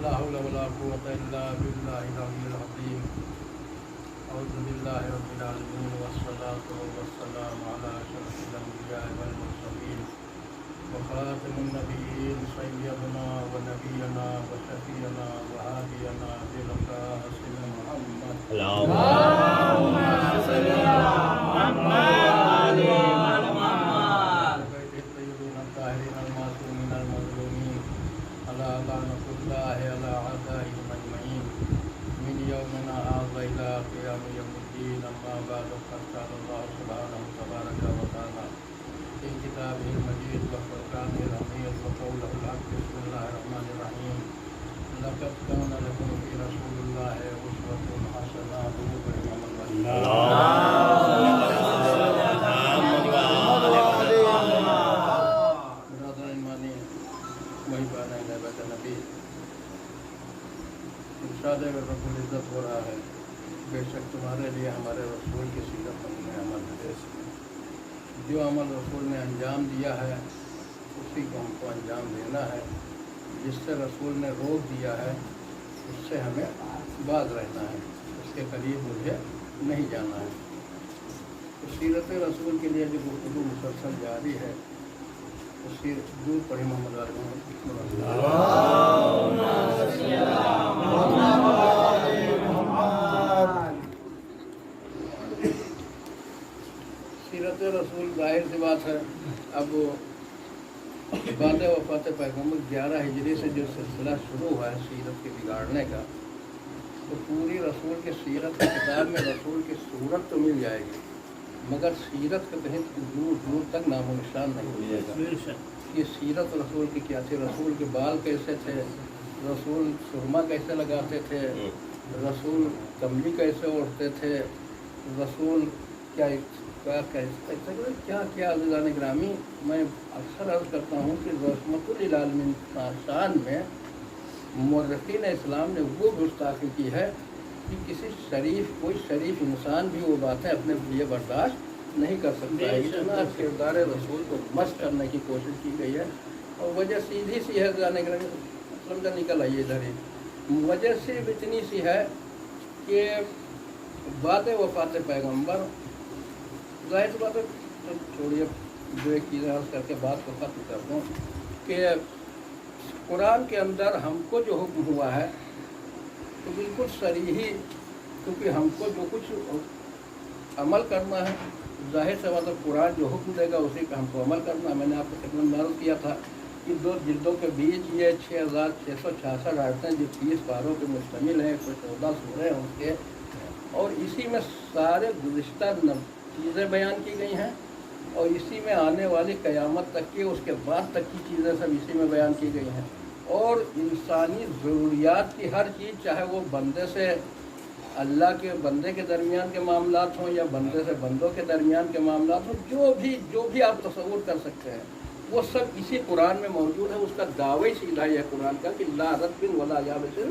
لا حول ولا قوة إلا بالله العلي العظيم. أعوذ بالله رب العالمين والصلاة والسلام على أشرف الأنبياء والمرسلين وخاتم النبيين سيدنا ونبينا وشفيعنا وهادينا بالقاسم محمد. اللهم صل على محمد وعلى محمد. الطيبين الطاهرين المعصومين المظلومين على لعنة الله على أعدائهم أجمعين من يومنا هذا إلى قيام يوم الدين. أما بعد فقد قال الله سبحانه تبارك وتعالى في كتابه المجيد وفرقانه الحميد وقوله الحق. بسم الله الرحمن الرحيم. لقد كان لكم في رسول الله أسوة حسنة. इरशाद रब्बुल इज़्ज़त हो रहा है, बेशक तुम्हारे लिए हमारे रसूल की सीरत हमने अमल है। जो अमल रसूल ने अंजाम दिया है उसी को हमको अंजाम देना है। जिससे रसूल ने रोक दिया है उससे हमें बाज रहना है, उसके करीब मुझे नहीं जाना है। तो सीरत रसूल के लिए जो गुफ्तगू मुसलसल जारी है उसकी दूर पढ़ी मोहम्मद सीरत रसूल जाहिर सी बात है। अब बाद वफ़ात पैगम्बर 11 हिजरी से जो सिलसिला शुरू हुआ है सीरत के बिगाड़ने का, तो पूरी रसूल के सीरत की किताब में रसूल की सूरत तो मिल जाएगी मगर सीरत के कहीं दूर दूर तक नामो निशान नहीं मिलेगा कि सीरत रसूल की क्या थी, रसूल के बाल कैसे थे, रसूल सुरमा कैसे लगाते थे, रसूल कमली कैसे ओढ़ते थे, रसूल क्या क्या अज़ीज़ान ग्रामी। मैं अक्सर अर्ज़ करता हूँ कि रहमतुल लिल आलमीन शान में मुर्रखीन इस्लाम ने वो गुस्ताखी की है कि कोई शरीफ इंसान भी वो बातें अपने लिए बर्दाश्त नहीं कर सकता है। इतना किरदार रसूल को मस्त करने की कोशिश की गई है और वजह सीधी सी है, जाने के समझा निकल आइए इधर ही। वजह सिर्फ इतनी सी है कि बाद वफ़ात पैगम्बर जाहिर बात है, तो छोड़िए जो एक चीज़ अर्ज़ करके बात को ख़त्म कर दूँ कि कुरान के अंदर हमको जो हुक्म हुआ है तो बिल्कुल सरीही, क्योंकि हमको जो कुछ अमल करना है जाहिर से मतलब कुरान जो हुक्म देगा उसी पे हमको अमल करना है। मैंने आपको खिदमत में अर्ज़ किया था कि 2 जिल्दों के बीच ये 6666 आयतें जो 30 पारों पे मुश्तमिल हैं, 114 सूरह हैं उसके, और इसी में सारे गुज़िश्ता चीज़ें बयान की गई हैं और इसी में आने वाली क़यामत तक की उसके बाद तक की चीज़ें सब इसी में बयान की गई हैं। और इंसानी ज़रूरियात की हर चीज़, चाहे वो बंदे से अल्लाह के बंदे के दरमियान के मामलात हों या बंदे से बंदों के दरमियान के मामलात हों, जो भी आप तसव्वुर कर सकते हैं वो सब इसी कुरान में मौजूद है। उसका दावा ही सीधा है कुरान का कि ला रत्बिन वला याबिसिन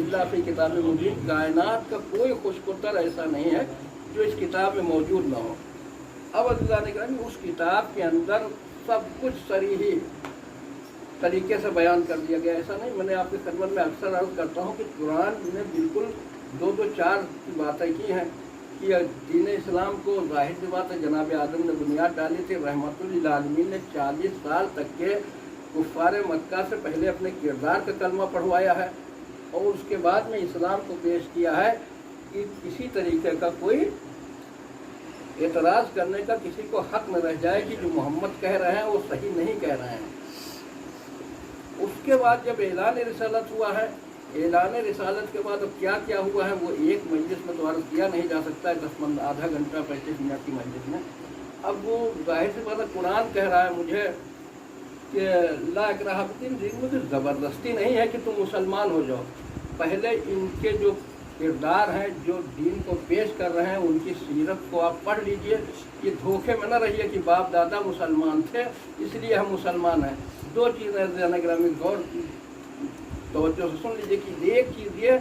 इल्ला फी किताबिन मुबीन। कायनात का कोई खुशकुतर ऐसा नहीं है जो इस किताब में मौजूद ना हो। अब अज़ीज़ान ग्रामी उस किताब के अंदर सब कुछ सरीही तरीके से बयान कर दिया गया। ऐसा नहीं, मैंने आपकी खिदमत में अक्सर अर्ज़ करता हूँ कि कुरान ने बिल्कुल 2-4 की बातें की हैं कि दीन इस्लाम को ज़ाहिर सी बात है जनाब आदम ने बुनियाद डाली थी। रहमतुल लिल आलमीन ने 40 साल तक के कुफ़ार मक्का से पहले अपने किरदार का कलमा पढ़वाया है और उसके बाद में इस्लाम को पेश किया है कि किसी तरीके का कोई एतराज़ करने का किसी को हक़ न रह जाए कि जो मोहम्मद कह रहे हैं वो सही नहीं कह रहे हैं। उसके बाद जब ऐलान रिसालत हुआ है, ऐलान रिसालत के बाद अब क्या क्या हुआ है वो एक मजलिस में तो अर्ज़ किया नहीं जा सकता है, 10 आधा घंटा 35 मिनट की मजलिस में। अब वो जाहिर सी बात है कुरान कह रहा है मुझे कि ला इकराहा फिद्दीन, मुझे ज़बरदस्ती नहीं है कि तुम मुसलमान हो जाओ। पहले इनके जो किरदार हैं जो दीन को पेश कर रहे हैं उनकी सीरत को आप पढ़ लीजिए। ये धोखे में न रहिए कि बाप दादा मुसलमान थे इसलिए हम मुसलमान हैं। 2 चीज़ें ग्रामी गौर तवज्जो से सुन लीजिए कि एक चीज़ ये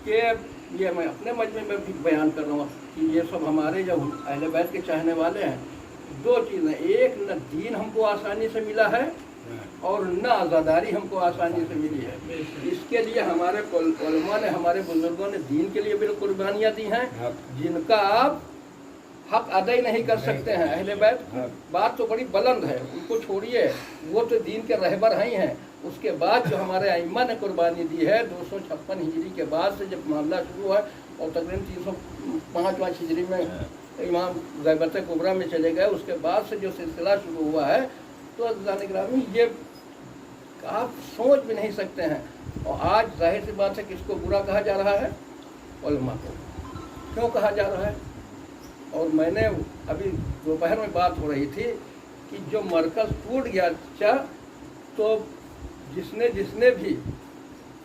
कि ये मैं अपने मजमे में भी बयान कर रहा हूँ कि ये सब हमारे जो अहले बैत के चाहने वाले हैं। 2 चीज़ें, एक न दीन हमको आसानी से मिला है और न आज़ादारी हमको आसानी से मिली है। इसके लिए हमारे उलमा ने, हमारे बुजुर्गों ने दीन के लिए भी कुर्बानियाँ दी हैं, जिनका आप हक अदा ही नहीं कर सकते हैं। अहले बैत बात तो बड़ी बुलंद है, उनको छोड़िए, वो तो दीन के रहबर ही हैं। उसके बाद जो हमारे अइम्मा ने कुर्बानी दी है 256 हिजरी के बाद से जब मामला शुरू है, और तकरीबन 305 हिजरी में इमाम ग़ैबत कुबरा में चले गए, उसके बाद से जो सिलसिला शुरू हुआ है, तो अज़ीज़ान गिरामी ये आप सोच भी नहीं सकते हैं। और आज जाहिर सी बात है किसको बुरा कहा जा रहा है? उलमा को। क्यों कहा जा रहा है? और मैंने अभी दोपहर में बात हो रही थी कि जो मरकज़ टूट गया, तो जिसने भी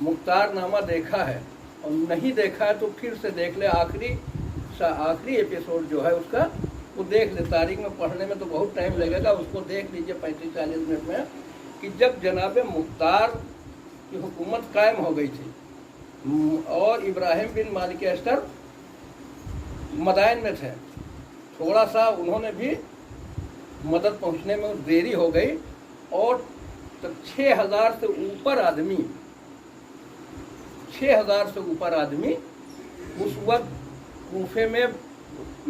मुख्तारनामा देखा है और नहीं देखा है तो फिर से देख ले। आखिरी एपिसोड जो है उसका वो देख ले। तारीख में पढ़ने में तो बहुत टाइम लगेगा, उसको देख लीजिए 35-40 मिनट में, कि जब जनाब मुख्तार की हुकूमत कायम हो गई थी और इब्राहिम बिन मालिक अस्तर मदाइन में थे, थोड़ा सा उन्होंने भी मदद पहुंचने में देरी हो गई, और तब 6000 से ऊपर आदमी उस वक्त कूफे में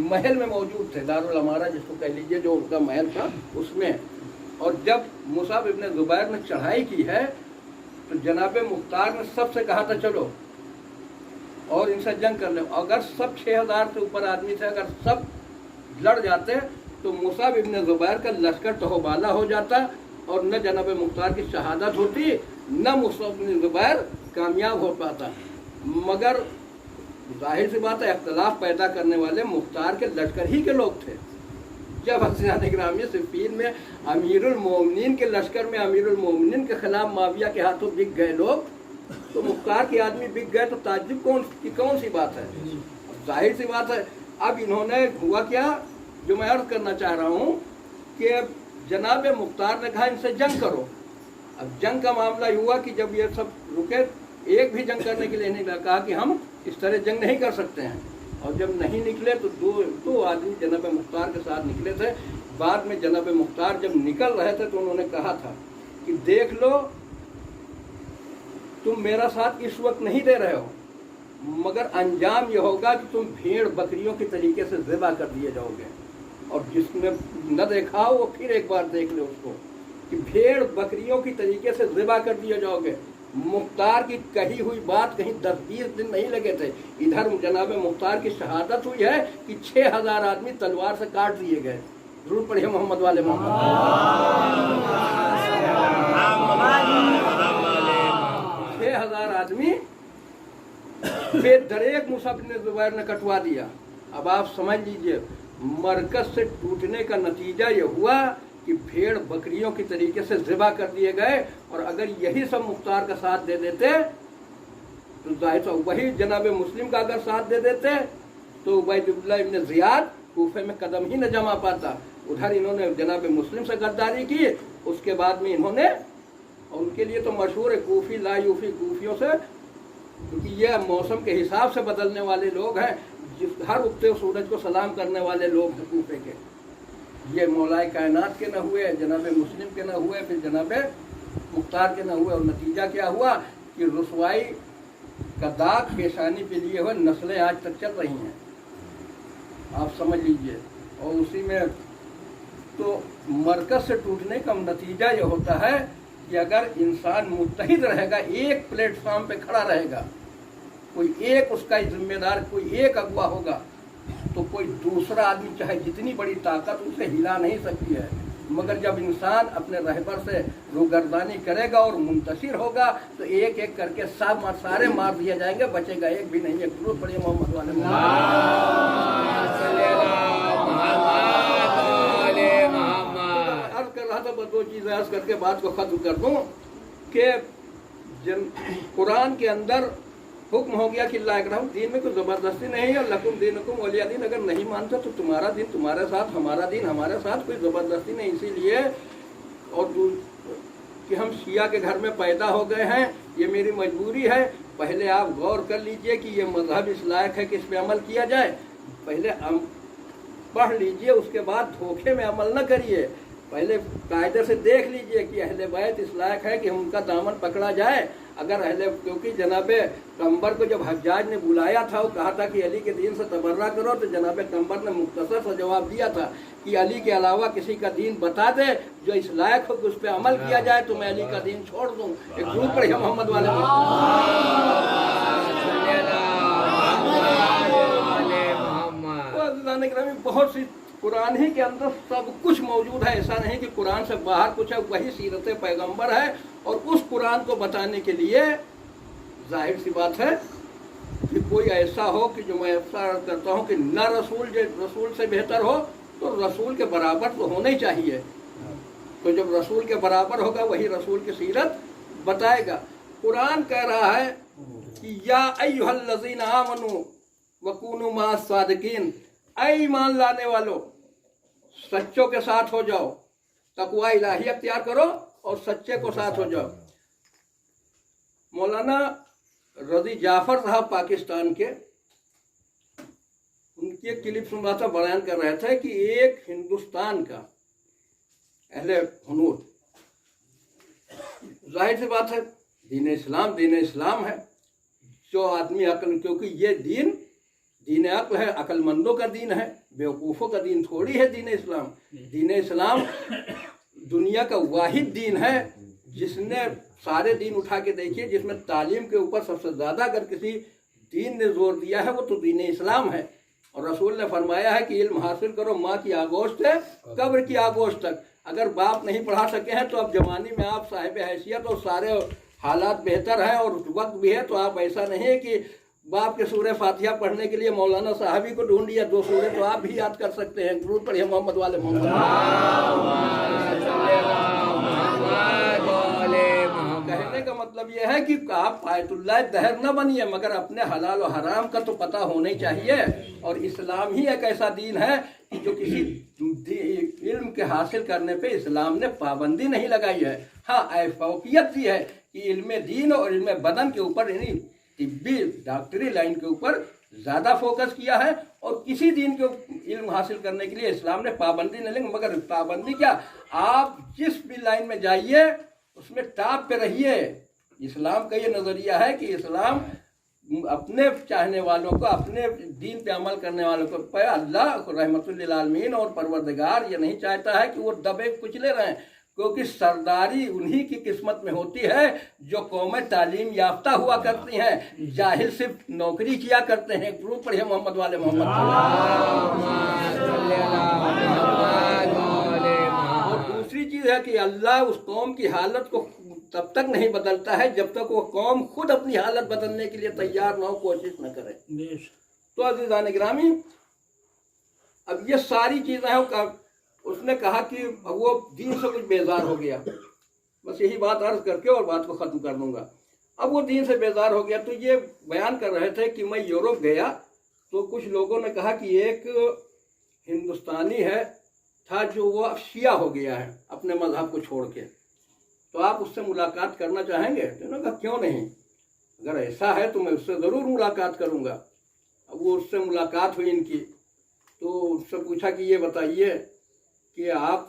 महल में मौजूद थे, दारुल अमारा जिसको कह लीजिए, जो उनका महल था उसमें। और जब मुसाब इब्न ज़ुबैर ने चढ़ाई की है तो जनाब मुख्तार ने सबसे कहा था चलो और इनसे जंग कर ले। अगर सब 6000 से ऊपर आदमी थे, अगर सब लड़ जाते तो मुसाब इब्न ज़ुबैर का लश्कर तहोबाला हो जाता, और न जनाब मुख्तार की शहादत होती, न मुसाब इब्न ज़ुबैर कामयाब हो पाता। मगर जाहिर सी बात है इख्तलाफ पैदा करने वाले मुख्तार के लश्कर ही के लोग थे। जब अज़ीज़ान गिरामी सिफ़ीन में अमीरुल मोमिनीन के लश्कर में अमीरुल मोमिनीन के खिलाफ माविया के हाथों बिक गए लोग, तो मुख्तार के आदमी बिक गए, तो ताज्जुब कौन सी बात है? जाहिर सी बात है। अब इन्होंने हुआ क्या, जो मैं अर्ज करना चाह रहा हूँ कि जनाब मुख्तार ने कहा इनसे जंग करो। अब जंग का मामला हुआ कि जब ये सब रुके, एक भी जंग करने के लिए नहीं कहा कि हम इस तरह जंग नहीं कर सकते हैं। और जब नहीं निकले तो दो आदमी जनाब मुख्तार के साथ निकले थे। बाद में जनाब मुख्तार जब निकल रहे थे तो उन्होंने कहा था कि देख लो, तुम मेरा साथ इस वक्त नहीं दे रहे हो, मगर अंजाम यह होगा कि तुम भेड़ बकरियों के तरीके से ज़िबा कर दिए जाओगे। और जिसने न देखा हो वो फिर एक बार देख ले उसको, कि भेड़ बकरियों की तरीके से ज़िबा कर दिए जाओगे। मुख्तार की कही हुई बात कहीं 10-20 दिन नहीं लगे थे। इधर जनाब मुख्तार की शहादत हुई है कि 6000 आदमी तलवार से काट दिए गए। जरूर पढ़िए मोहम्मद वाले मोहम्मद। 6000 आदमी बेदरेक मुसाब इब्न ज़ुबैर ने कटवा दिया। अब आप समझ लीजिए, मरकज से टूटने का नतीजा ये हुआ कि भेड़ बकरियों की तरीके से ज़िबा कर दिए गए। और अगर यही सब मुख्तार का साथ दे देते तो जाहिर वही जनाब मुस्लिम का अगर साथ दे देते तो उबैदुल्लाह इब्न ज़ियाद कूफे में कदम ही न जमा पाता। उधर इन्होंने जनाब मुस्लिम से गद्दारी की, उसके बाद में इन्होंने, और उनके लिए तो मशहूर है कूफी ला यूफी, कूफियों से, क्योंकि ये मौसम के हिसाब से बदलने वाले लोग हैं, हर उगते सूरज को सलाम करने वाले लोग हैं कूफे के। ये मौलाए कायनात के न हुए, जनाब मुस्लिम के न हुए, फिर जनाब मुख्तार के न हुए। और नतीजा क्या हुआ कि रुसवाई का दाग पेशानी पे लिए हुए नस्लें आज तक चल रही हैं, आप समझ लीजिए। और उसी में तो मरकज से टूटने का नतीजा ये होता है कि अगर इंसान मुत्तहिद रहेगा, एक प्लेटफॉर्म पे खड़ा रहेगा, कोई एक उसका जिम्मेदार, कोई एक अगवा होगा, तो कोई दूसरा आदमी चाहे जितनी बड़ी ताकत उसे हिला नहीं सकती है। मगर जब इंसान अपने रहबर से रूगर्दानी करेगा और मुंतशिर होगा तो एक एक करके सारे मार दिए जाएंगे, बचेगा एक भी नहीं है। दुरूद पढ़िए मोहम्मद वाले अर्ज कर रहा था, बस 2 चीज़ें अर्ज करके बात को ख़त्म कर दूँ कि कुरान के अंदर हुक्म हो गया कि ला इकराह दीन में कोई ज़बरदस्ती नहीं है, लकुम दीनुकुम वलिया दीन। अगर नहीं मानते तो तुम्हारा दिन तुम्हारे साथ, हमारा दिन हमारे साथ, कोई ज़बरदस्ती नहीं। इसीलिए और कि हम शिया के घर में पैदा हो गए हैं, ये मेरी मजबूरी है। पहले आप गौर कर लीजिए कि ये मज़हब इस लायक है कि इस पर अमल किया जाए। पहले पढ़ लीजिए, उसके बाद धोखे में अमल न करिए। पहले कायदे से देख लीजिए कि अहले बैत इस लायक है कि हम उनका दामन पकड़ा जाए। अगर क्योंकि जनाबे कंबर को जब हज्जाज ने बुलाया था, वो कहा था कि अली के दीन से तबर्रा करो, तो जनाबे कंबर ने मुख्तसर सा जवाब दिया था कि अली के अलावा किसी का दीन बता दे जो इस लायक हो कि उस पर अमल किया जाए, तो मैं अली का दीन छोड़ दूँ। एक ग्रुप पर मोहम्मद वाले बहुत सी कुरान ही के अंदर सब कुछ मौजूद है। ऐसा नहीं कि कुरान से बाहर कुछ है, वही सीरत पैगंबर है। और उस कुरान को बताने के लिए जाहिर सी बात है कि कोई ऐसा हो कि जो मैं ऐसा करता हूँ कि न रसूल से बेहतर हो, तो रसूल के बराबर तो होना ही चाहिए। तो जब रसूल के बराबर होगा वही रसूल की सीरत बताएगा। कुरान कह रहा है कि या अय्युहल्लज़ीना आमनू वकूनू मास सादिकीन, ऐ ईमान लाने वालों सच्चों के साथ हो जाओ, तकवा इलाही अख्तियार करो और सच्चे को साथ हो जाओ। मौलाना रजी जाफर साहब पाकिस्तान के, उनकी एक क्लिप सुन रहा था, बयान कर रहे थे कि एक हिंदुस्तान का अहले हुनूर, जाहिर सी बात है दीन इस्लाम है। जो आदमी अकल, क्योंकि ये दीन अक्ल है, अक्लमंदों का दीन है, बेवकूफ़ों का दीन थोड़ी है दीन इस्लाम। दीन इस्लाम दुनिया का वाहिद दीन है जिसने सारे दीन उठा के देखिए, जिसमें तालीम के ऊपर सबसे ज़्यादा अगर किसी दीन ने जोर दिया है वो तो दीन इस्लाम है। और रसूल ने फरमाया है कि इल्म हासिल करो माँ की आगोश से कब्र की आगोश तक। अगर बाप नहीं पढ़ा सके हैं तो अब जवानी में आप साहिब हैसियत और सारे हालात बेहतर हैं और वक्त भी है, तो आप ऐसा नहीं है कि बाप के सूरह फातिहा पढ़ने के लिए मौलाना साहबी को ढूंढिए, 2 सूरह तो आप भी याद कर सकते हैं। जरूर पढ़िए मोहम्मद वाले मोहम्मद। कहने का मतलब यह है कि आप आयतुल्लाह दहर न बनिए, मगर अपने हलाल और हराम का तो पता होना ही चाहिए। और इस्लाम ही एक ऐसा दीन है कि जो किसी इल्म के हासिल करने पे इस्लाम ने पाबंदी नहीं लगाई है। हाँ, फौकियत दी है कि इल्म दीन और इल्म बदन के ऊपर, यानी तिब्बी डॉक्टरी लाइन के ऊपर ज़्यादा फोकस किया है। और किसी दीन के इल्म हासिल करने के लिए इस्लाम ने पाबंदी नहीं लगी, मगर पाबंदी क्या, आप जिस भी लाइन में जाइए उसमें टॉप पे रहिए। इस्लाम का ये नज़रिया है कि इस्लाम अपने चाहने वालों को, अपने दीन पे अमल करने वालों को पे अल्लाह रहमतुल लिल आलमीन और परवरदिगार ये नहीं चाहता है कि वो दबे कुचले रहें, क्योंकि सरदारी उन्हीं की किस्मत में होती है जो कौमें तालीम याफ्ता हुआ करती हैं, जाहिल सिर्फ नौकरी किया करते हैं। गुरु पढ़िए मोहम्मद वाले मोहम्मद। और दूसरी चीज़ है कि अल्लाह उस कौम की हालत को तब तक नहीं बदलता है जब तक वो कौम खुद अपनी हालत बदलने के लिए तैयार ना हो, कोशिश न करे। तो अज़ीज़ान गिरामी, अब ये सारी चीज़ें हैं। उसने कहा कि वो दीन से कुछ बेजार हो गया, बस यही बात अर्ज करके और बात को ख़त्म कर दूंगा। अब वो दीन से बेजार हो गया, तो ये बयान कर रहे थे कि मैं यूरोप गया तो कुछ लोगों ने कहा कि एक हिंदुस्तानी है था जो वो अब शिया हो गया है अपने मजहब को छोड़ के, तो आप उससे मुलाकात करना चाहेंगे? तो उन्होंने कहा क्यों नहीं, अगर ऐसा है तो मैं उससे ज़रूर मुलाकात करूँगा। अब वो उससे मुलाकात हुई इनकी, तो उससे पूछा कि ये बताइए कि आप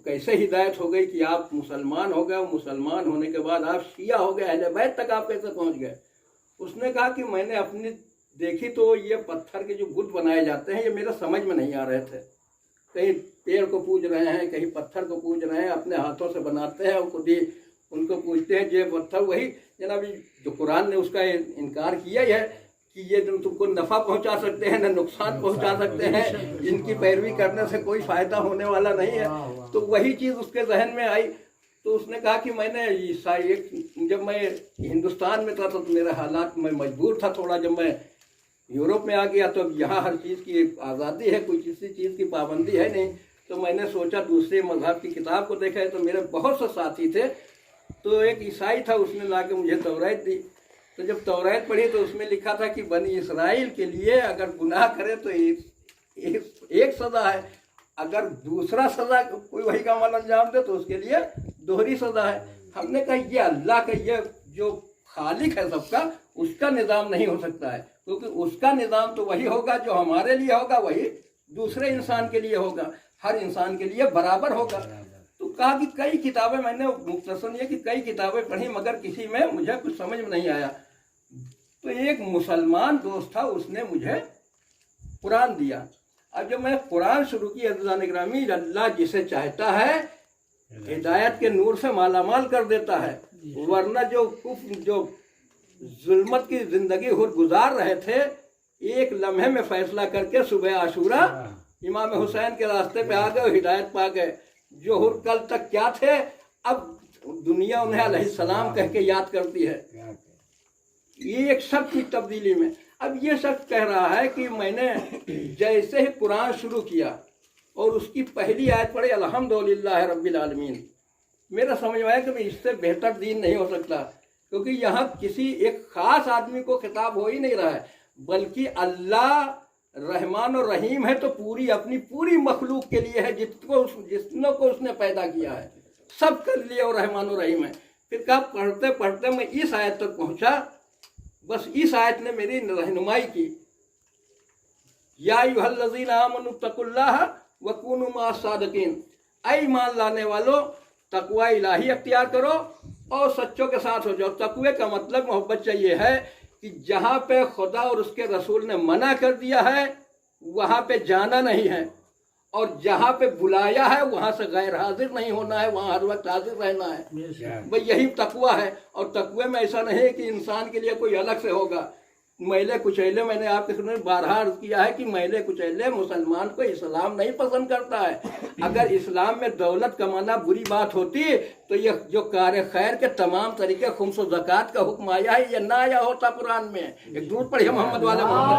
कैसे हिदायत हो गई कि आप मुसलमान हो गए, मुसलमान होने के बाद आप शिया हो गए, अहले बैत तक आप कैसे पहुंच गए? उसने कहा कि मैंने अपनी देखी तो ये पत्थर के जो बुत बनाए जाते हैं ये मेरे समझ में नहीं आ रहे थे। कहीं पेड़ को पूज रहे हैं, कहीं पत्थर को पूज रहे हैं, अपने हाथों से बनाते हैं, उनको पूजते हैं। ये पत्थर वही जनाब जो कुरान ने उसका इनकार किया है कि ये जो तुमको नफ़ा पहुंचा सकते हैं न नुकसान पहुंचा सकते हैं, इनकी पैरवी करने से कोई फ़ायदा होने वाला नहीं है। तो वही चीज़ उसके जहन में आई, तो उसने कहा कि मैंने जब मैं हिंदुस्तान में था तो मेरे हालात में मजबूर था थोड़ा, जब मैं यूरोप में आ गया तो अब यहाँ हर चीज़ की आज़ादी है, कोई किसी चीज़ की पाबंदी है नहीं। तो मैंने सोचा दूसरे मजहब की किताब को देखा है, तो मेरे बहुत से साथी थे, तो एक ईसाई था, उसने ला के मुझे तौरात दी। तो जब तौरात पढ़ी तो उसमें लिखा था कि बनी इसराइल के लिए अगर गुनाह करे तो एक सज़ा है, अगर दूसरा सज़ा कोई वही का अमल अंजाम दे तो उसके लिए दोहरी सज़ा है। हमने कहा ये अल्लाह का, ये जो खालिक है सबका, उसका निज़ाम नहीं हो सकता है, क्योंकि उसका निज़ाम तो वही होगा जो हमारे लिए होगा, वही दूसरे इंसान के लिए होगा। हर इंसान के लिए बराबर होगा। तो कहा कि कई किताबें, मैंने मुख्तसर ये कि कई किताबें पढ़ी मगर किसी में मुझे कुछ समझ में नहीं आया। तो एक मुसलमान दोस्त था, उसने मुझे कुरान दिया। अब जब मैं कुरान शुरू की, अज़ीज़ान गिरामी, अल्लाह जिसे चाहता है हिदायत के नूर से मालामाल कर देता है, वरना जो जुल्मत की जिंदगी गुजार रहे थे, एक लम्हे में फैसला करके सुबह आशूरा इमाम हुसैन के रास्ते पे आ गए, हिदायत पा गए। जो कल तक क्या थे, अब दुनिया उन्हें अलैहिस्सलाम कह के याद करती है। ये एक शख्स की तब्दीली में। अब ये शख्स कह रहा है कि मैंने जैसे ही कुरान शुरू किया और उसकी पहली आयत पढ़ी, अल्हम्दुलिल्लाह रब्बिल आलमीन, मेरा समझ में आया कि इससे बेहतर दीन नहीं हो सकता, क्योंकि यहाँ किसी एक खास आदमी को खिताब हो ही नहीं रहा है, बल्कि अल्लाह रहमान और रहीम है, तो पूरी अपनी पूरी मखलूक के लिए है, जितनों को उसने पैदा किया है सब कर लिए, और रहमान और रहीम है। फिर कहा पढ़ते पढ़ते मैं इस आयत तक पहुंचा, बस इस आयत ने मेरी रहनुमाई की। या अय्युहल्लज़ीना आमनु तक़ुल्लाह व कूनू मअस सादिक़ीन, ऐ ईमान लाने वालों, तकवा इलाही अख्तियार करो और सच्चों के साथ हो जाओ। तकवे का मतलब मोहब्बत चाहिए है कि जहाँ पे खुदा और उसके रसूल ने मना कर दिया है वहाँ पे जाना नहीं है, और जहाँ पे बुलाया है वहाँ से गैर हाजिर नहीं होना है, वहाँ हर वक्त हाजिर रहना है। भाई यही तकवा है। और तकवे में ऐसा नहीं है कि इंसान के लिए कोई अलग से होगा। मैले कुचैले, मैंने आपके सामने बारहा अर्ज किया है कि मैले कुचैले मुसलमान को इस्लाम नहीं पसंद करता है। अगर इस्लाम में दौलत कमाना बुरी बात होती तो ये जो कार खैर के तमाम तरीके खुम्स व ज़कात का हुक्म आया है, ये ना आया होता कुरान में। एक दूर पढ़िए मोहम्मद वाले मोहम्मद।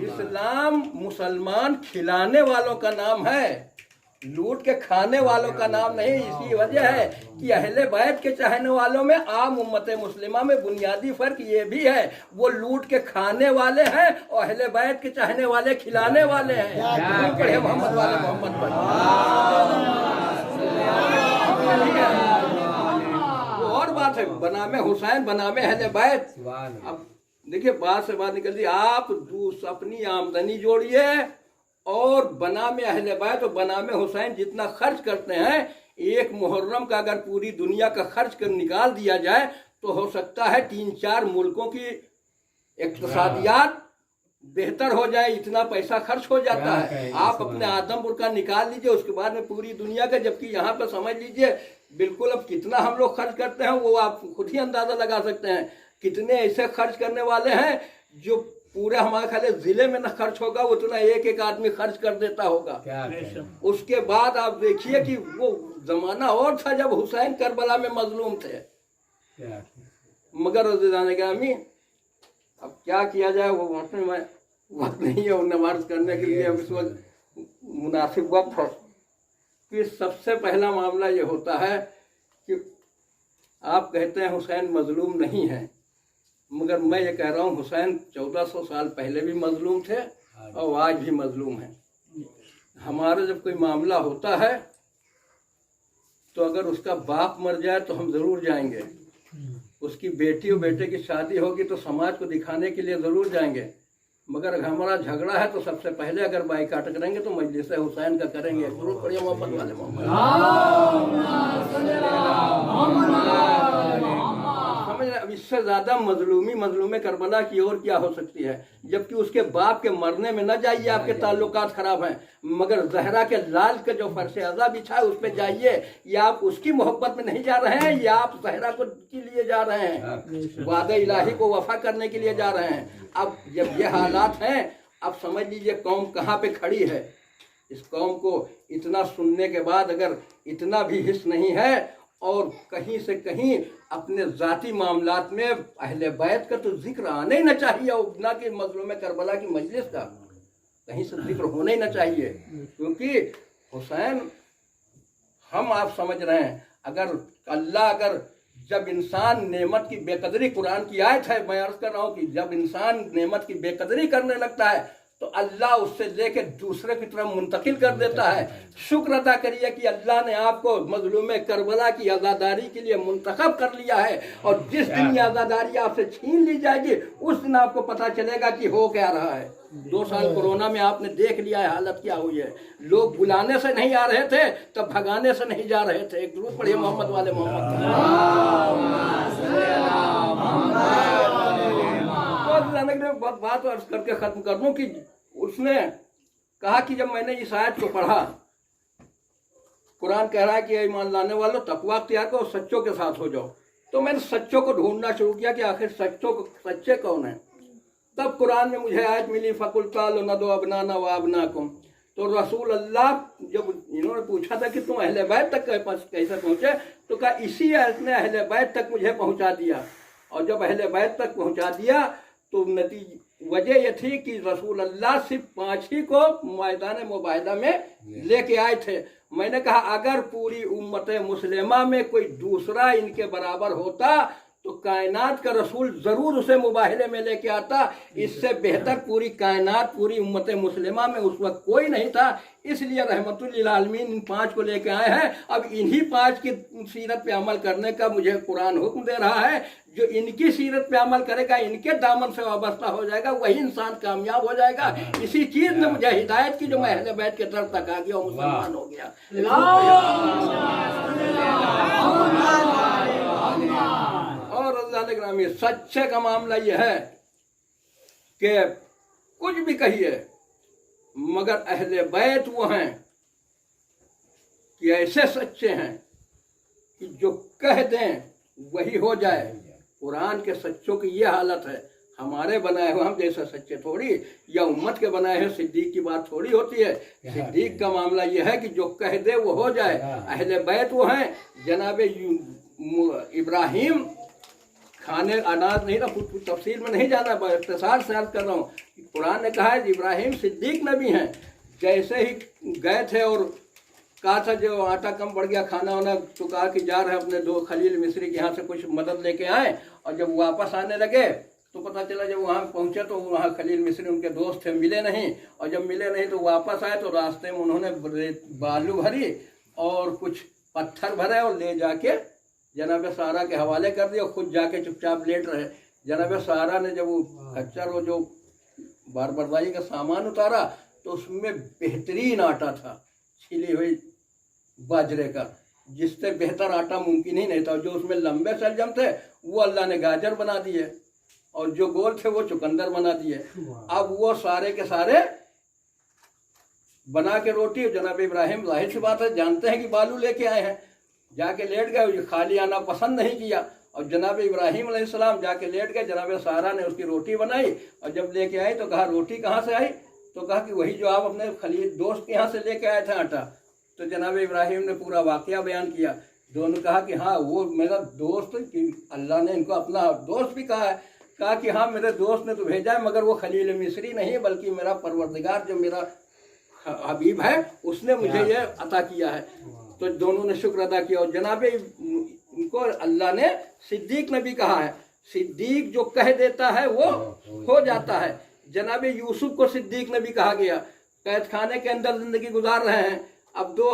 इस्लाम मुसलमान खिलाने वालों का नाम है, लूट के खाने वालों का नाम नहीं। इसी वजह है कि अहले बैत के चाहने वालों में आम उम्मत मुस्लिमा में बुनियादी फर्क ये भी है, वो लूट के खाने वाले हैं और अहले बैत के चाहने वाले खिलाने वाले हैं। पढ़े मोहम्मद वाले मोहम्मद पर। वो और बात है, बनामे हुसैन बनामे अहले बैत। अब देखिए बात से बात निकलती, आप अपनी आमदनी जोड़िए और बना में अहले बैत और बना में हुसैन जितना खर्च करते हैं, एक मुहर्रम का अगर पूरी दुनिया का खर्च कर निकाल दिया जाए तो हो सकता है 3-4 मुल्कों की इक्तिसादियात बेहतर हो जाए, इतना पैसा खर्च हो जाता है। आप अपने आदमपुर का निकाल लीजिए, उसके बाद में पूरी दुनिया का, जबकि यहाँ पे समझ लीजिए बिल्कुल अब कितना हम लोग खर्च करते हैं वो आप खुद ही अंदाजा लगा सकते हैं। कितने ऐसे खर्च करने वाले हैं जो पूरे हमारे ख्याल जिले में न खर्च होगा उतना एक एक आदमी खर्च कर देता होगा। उसके बाद आप देखिए कि वो जमाना और था जब हुसैन करबला में मजलूम थे। मगर अज़ीज़ान गिरामी, अब क्या किया जाए, वो वक्त नहीं है नमाज करने के लिए। इस वक्त मुनासिब वक्त है कि सबसे पहला मामला ये होता है कि आप कहते हैं हुसैन मजलूम नहीं है, मगर मैं ये कह रहा हूँ हुसैन 1400 साल पहले भी मजलूम थे और आज भी मजलूम हैं। हमारा जब कोई मामला होता है तो अगर उसका बाप मर जाए तो हम ज़रूर जाएंगे, उसकी बेटी और बेटे की शादी होगी तो समाज को दिखाने के लिए ज़रूर जाएंगे, मगर अगर हमारा झगड़ा है तो सबसे पहले अगर बाइकाट करेंगे तो मजलिस हुसैन का करेंगे। ज़रूर पढ़िए मोहम्मद वाले अब इससे ज्यादा मजलूम करबला की और क्या हो सकती है, जबकि उसके बाप के मरने में न जाइए, आपके ताल्लुकात खराब हैं, मगर जहरा के लाल के जो फर्श अज़ा बिछा है उस पर जाइए। या आप उसकी मोहब्बत में नहीं जा रहे हैं या आप जहरा को के लिए जा रहे हैं, वादे इलाही को वफा करने के लिए जा रहे हैं। अब जब ये हालात हैं, अब समझ लीजिए कौम कहाँ पे खड़ी है। इस कौम को इतना सुनने के बाद अगर इतना भी हिस्स नहीं है और कहीं से कहीं अपने ज़ाती मामलात में अहले बैत का तो जिक्र आना ही न चाहिए, और ना कि मजलूम करबला की मजलिस का कहीं से जिक्र होना ही न चाहिए, क्योंकि हुसैन हम आप समझ रहे हैं, अगर जब इंसान नेमत की बेकदरी, कुरान की आयत है, मैं अर्ज कर रहा हूँ कि जब इंसान नेमत की बेकदरी करने लगता है تو اللہ اس سے لے کے دوسرے کی طرف منتقل کر دیتا ہے۔ شکر ادا کریے کہ اللہ نے آپ کو مظلوم کربلا کی عزاداری کے لیے منتخب کر لیا ہے، اور جس دن یہ عزاداری آپ سے چھین لی جائے گی اس دن آپ کو پتہ چلے گا کہ ہو کیا رہا ہے۔ 2 سال کورونا میں آپ نے دیکھ لیا ہے حالت کیا ہوئی ہے، لوگ بلانے سے نہیں آ رہے تھے تو بھگانے سے نہیں جا رہے تھے۔ ایک درود پڑھیے محمد والے محمد۔ بہت بات عرض کر کے ختم کر دوں کہ اس نے کہا کہ جب میں نے اس آیت کو پڑھا، قرآن کہہ رہا ہے کہ ایمان لانے والوں تقوی اختیار کرو، سچوں کے ساتھ ہو جاؤ، تو میں نے سچوں کو ڈھونڈنا شروع کیا کہ آخر سچے کون ہیں۔ تب قرآن میں مجھے آیت ملی فَقُلْ تَعَالَوْا نَدْعُوا أَبْنَاءَنَا وَأَبْنَاءَكُمْ۔ تو رسول اللہ جب انہوں نے پوچھا تھا کہ تم اہل بیت تک کیسے پہنچے، تو کہا اسی آیت نے اہل بیت تک مجھے پہنچا دیا، اور جب اہل بیت تک پہنچا دیا تو وجہ یہ تھی کہ رسول اللہ صرف 5 ہی کو میدان مباہدہ میں لے کے آئے تھے۔ میں نے کہا اگر پوری امت مسلمہ میں کوئی دوسرا ان کے برابر ہوتا تو کائنات کا رسول ضرور اسے مباہلے میں لے کے آتا۔ اس سے بہتر پوری کائنات، پوری امت مسلمہ میں اس وقت کوئی نہیں تھا، اس لیے رحمت للعالمین ان 5 کو لے کے آئے ہیں۔ اب انہی 5 کی سیرت پہ عمل کرنے کا مجھے قرآن حکم دے رہا ہے۔ جو ان کی سیرت پہ عمل کرے گا، ان کے دامن سے وابستہ ہو جائے گا، وہی انسان کامیاب ہو جائے گا۔ اسی چیز نے مجھے ہدایت کی جو میں اہل بیت کے طرف تک آ گیا اور مسلمان ہو گیا۔ اور اللہ گرامی سچے کا معاملہ یہ ہے کہ کچھ بھی کہیے مگر اہل بیت وہ ہیں کہ ایسے سچے ہیں کہ جو کہہ دیں وہی ہو جائے۔ قرآن کے سچوں کی یہ حالت ہے، ہمارے بنائے ہوئے ہم جیسے سچے تھوڑی، یا امت کے بنائے ہوئے صدیق کی بات تھوڑی ہوتی ہے۔ صدیق کا معاملہ یہ ہے کہ جو کہہ دے وہ ہو جائے۔ اہل بیت وہ ہیں، جناب ابراہیم کھانے اناج نہیں تھا، تفصیل میں نہیں جانا، اختصار سے عرض کر رہا ہوں۔ قرآن نے کہا ہے ابراہیم صدیق نبی ہیں، جیسے ہی گئے تھے اور کہا تھا جو آٹا کم پڑ گیا کھانا ہونا، تو کہا کہ جا رہے اپنے 2 خلیل مصری کے یہاں سے کچھ مدد لے کے آئے، اور جب واپس آنے لگے تو پتہ چلا جب وہاں پہنچے تو وہاں خلیل مصری ان کے دوست تھے، ملے نہیں، اور جب ملے نہیں تو واپس آئے تو راستے میں انہوں نے بالو بھری اور کچھ پتھر بھرے اور لے جا کے جناب سارا کے حوالے کر دیا، خود جا کے چپ چاپ لیٹ رہے۔ جناب سارا نے جب وہ کچر اور جو بار برداری کا سامان اتارا تو اس میں بہترین آٹا تھا، چھلی ہوئی باجرے کا، جس سے بہتر آٹا ممکن ہی نہیں تھا۔ جو اس میں لمبے سلجم تھے وہ اللہ نے گاجر بنا دیے، اور جو گول تھے وہ چکندر بنا دیے۔ اب وہ سارے کے سارے بنا کے روٹی، جناب ابراہیم ظاہر سی بات ہے جانتے ہیں کہ بالو لے کے آئے ہیں، جا کے لیٹ گئے، خالی آنا پسند نہیں کیا، اور جناب ابراہیم علیہ السلام جا کے لیٹ گئے۔ جناب سارا نے اس کی روٹی بنائی، اور جب لے کے آئی تو کہا روٹی کہاں سے آئی؟ تو کہا کہ وہی جو آپ اپنے خلیل دوست کے یہاں سے لے کے آئے تھے آٹا۔ تو جناب ابراہیم نے پورا واقعہ بیان کیا۔ دونوں کہا کہ ہاں وہ میرا دوست، اللہ نے ان کو اپنا دوست بھی کہا ہے، کہا کہ ہاں میرے دوست نے تو بھیجا ہے، مگر وہ خلیل مصری نہیں بلکہ میرا پروردگار جو میرا حبیب ہے اس نے مجھے یہ عطا کیا ہے۔ تو دونوں نے شکر ادا کیا، اور جناب ان کو اللہ نے صدیق نبی کہا ہے۔ صدیق جو کہہ دیتا ہے وہ ہو جاتا ہے۔ جناب یوسف کو صدیق نبی کہا گیا، قید خانے کے اندر زندگی گزار رہے ہیں، اب 2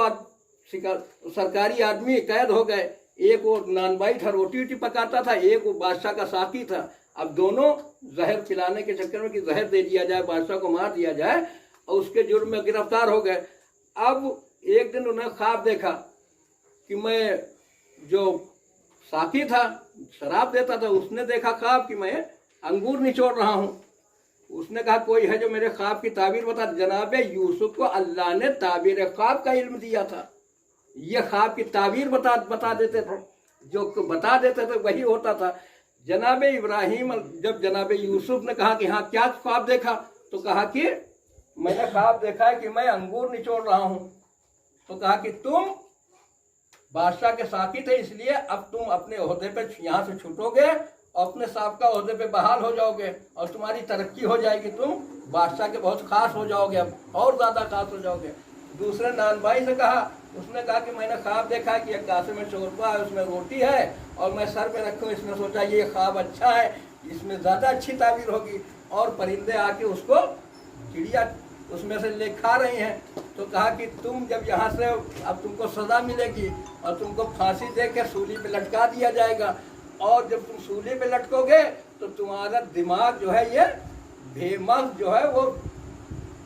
سرکاری آدمی قید ہو گئے، ایک وہ نان بائی تھا روٹی وٹی پکاتا تھا، ایک وہ بادشاہ کا ساقی تھا۔ اب دونوں زہر پلانے کے چکر میں کہ زہر دے دیا جائے، بادشاہ کو مار دیا جائے، اور اس کے جرم میں گرفتار ہو گئے۔ اب ایک دن انہیں خواب دیکھا کہ میں جو ساقی تھا شراب دیتا تھا، اس نے دیکھا خواب کہ میں انگور نچوڑ رہا ہوں۔ اس نے کہا کوئی ہے جو میرے خواب کی تعبیر بتا۔ جناب یوسف کو اللہ نے تعبیر خواب کا علم دیا تھا، یہ خواب کی تعبیر بتا دیتے تھے، جو بتا دیتے تھے وہی ہوتا تھا۔ جناب ابراہیم جب جناب یوسف نے کہا کہ ہاں کیا خواب دیکھا، تو کہا کہ میں نے خواب دیکھا ہے کہ میں انگور نچوڑ رہا ہوں۔ تو کہا کہ تم بادشاہ کے ساقی تھے، اس لیے اب تم اپنے عہدے پہ یہاں سے چھوٹو گے اور اپنے سابقہ عہدے پہ بحال ہو جاؤ گے، اور تمہاری ترقی ہو جائے گی، تم بادشاہ کے بہت خاص ہو جاؤ گے، اب اور زیادہ خاص ہو جاؤ گے۔ دوسرے نان بھائی سے کہا، اس نے کہا کہ میں نے خواب دیکھا کہ ایک کاسے میں شوربہ ہے، اس میں روٹی ہے، اور میں سر پہ رکھوں، اس نے سوچا یہ خواب اچھا ہے، اس میں زیادہ اچھی تعبیر ہوگی، اور پرندے آ کے اس کو चिड़िया उसमें से ले खा रही हैं। तो कहा कि तुम जब यहाँ से अब तुमको सजा मिलेगी और तुमको फांसी दे के सूली पे लटका दिया जाएगा, और जब तुम सूली पे लटकोगे तो तुम्हारा दिमाग जो है ये बेमस जो है वो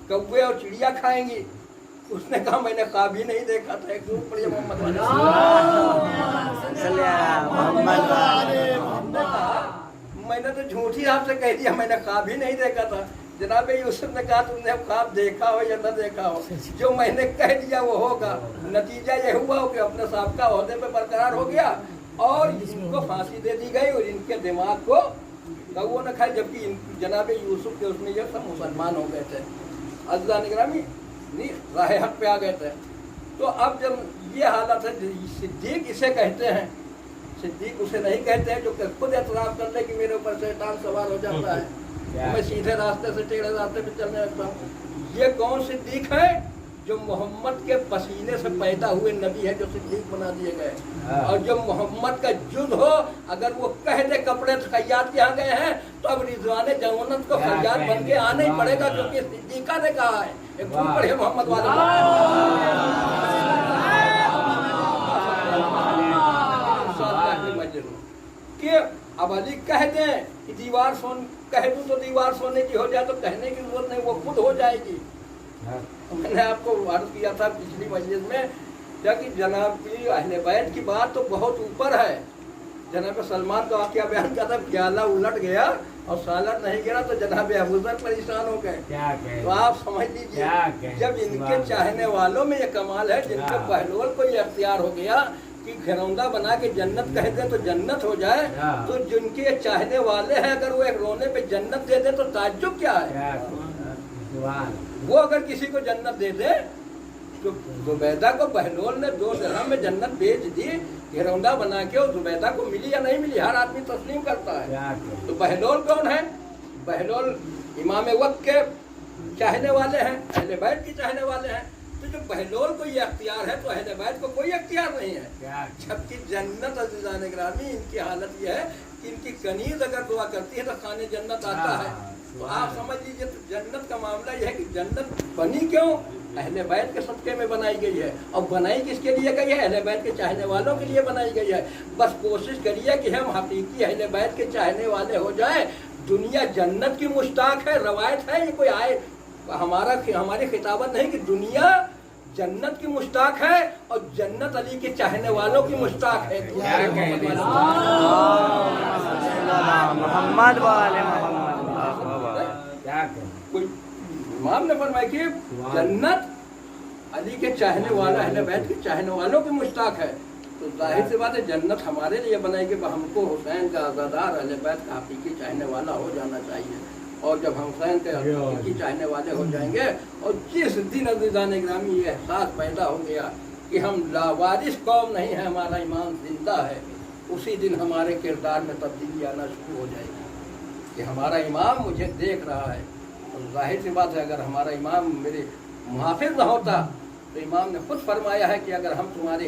कौवे और चिड़िया खाएंगी। उसने कहा मैंने ख्वाब भी नहीं देखा था। एक दूर पढ़िए मोहम्मद वाले। मैंने तो झूठी आपसे कह दिया, मैंने ख्वाब ही नहीं देखा था। जनाब यूसुफ ने कहा तुमने ख्वाब देखा हो या न देखा हो, जो मैंने कह दिया वो होगा। नतीजा ये हुआ हो कि अपने साहब ओहदे पे बरकरार हो गया और इनको फांसी दे दी गई और इनके दिमाग को कौओं ने खाया, जबकि जनाब यूसुफ के उसमें ये सब मुसलमान हो गए थे, अज़ीज़ान निगरामी राह हक पे आ गए थे। तो अब जब ये हालत है, सिद्दीक इसे कहते हैं, सिद्दीक उसे नहीं कहते हैं जो खुद एतराफ़ कर ले कि मेरे ऊपर शैतान सवार हो जाता है, मैं सीधे रास्ते से टेढ़े रास्ते पे चलने लगता हूँ। ये कौन सिद्दीक है? जो मोहम्मद के पसीने से पैदा हुए नबी है, जो सिद्दीक बना दिए गए। और जो मोहम्मद का जुद हो, अगर वो कह दे कपड़े खैयात के यहाँ गए हैं तो अब रिजवान जवानत को खैयात बन के आना ही पड़ेगा, क्योंकि सिद्दीका ने कहा है। एक खूब पढ़े मोहम्मद वाले कि अब अली कह दें कि दीवार कह दूं तो दीवार सोने की हो जाए, तो कहने की जरूरत नहीं, वो खुद हो जाएगी। मैंने आपको अर्ज किया था पिछली मजलिस में क्या कि जनाब की अहले बैत की बात तो बहुत ऊपर है। जनाब सलमान का वाकया बयान किया था, प्याला उलट गया और सालत नहीं गिरा तो जनाब अबूज़र परेशान हो गए। तो आप समझ लीजिए, जब इनके चाहने वालों में ये कमाल है, जिनके बहलोल को ये अख्तियार हो गया कि घरौंदा बना के जन्नत कह दे तो जन्नत हो जाए, तो जिनके चाहने वाले हैं अगर वो एक रोने पे जन्नत दे दे तो ताज्जुब क्या है? वो अगर किसी को जन्नत दे दे तो जुबैदा को बहलोल ने 2 दिरहम में जन्नत बेच दी, घरौंदा बना के, और जुबैदा को मिली या नहीं मिली हर आदमी तस्लीम करता है। तो बहलोल कौन है? बहलोल इमाम वक्त के चाहने वाले हैं, अहले बैत के चाहने वाले हैं। तो जो बहलोल को ये अख्तियार है तो अहले बैत को कोई अख्तियार नहीं है। जबकि जन्नत अज़ीज़ान निगरामी इनकी हालत ये है कि इनकी कनीज अगर दुआ करती है तो खाने जन्नत आता है। तो आप समझ लीजिए, तो जन्नत का मामला यह है कि जन्नत बनी क्यों? अहले बैत के सदक़े में बनाई गई है। और बनाई किसके लिए गई है? अहले बैत के चाहने वालों के लिए बनाई गई है। बस कोशिश करिए कि हम हकीकी अहले बैत के चाहने वाले हो जाए। दुनिया जन्नत की मुश्ताक है, रवायत है, ये कोई आए हमारी खिताबत नहीं कि दुनिया जन्नत की मुश्ताक है और जन्नत अली के चाहने वालों की मुश्ताक है। मोहम्मद वाले कोई इमाम ने फरमाया कि जन्नत अली के चाहने वाला, अहले बैत के चाहने वालों की मुश्ताक है। तो जाहिर सी बात है जन्नत हमारे लिए बनाई कि हमको हुसैन का आज़ादार, अहले बैत का हकीकी चाहने वाला हो जाना चाहिए। और जब हम हुसैन के हकीकी चाहने वाले हो जाएंगे और जिस दिन अज़ीज़ान निगरामी ये एहसास पैदा हो गया कि हम लावारिस कौम नहीं है, हमारा ईमान जिंदा है, उसी दिन हमारे किरदार में तब्दीली आना शुरू हो जाएगी कि हमारा इमाम मुझे देख रहा है। और जाहिर सी बात है अगर हमारा इमाम मेरे मुहाफिज न होता तो इमाम ने खुद फरमाया है कि अगर हम तुम्हारे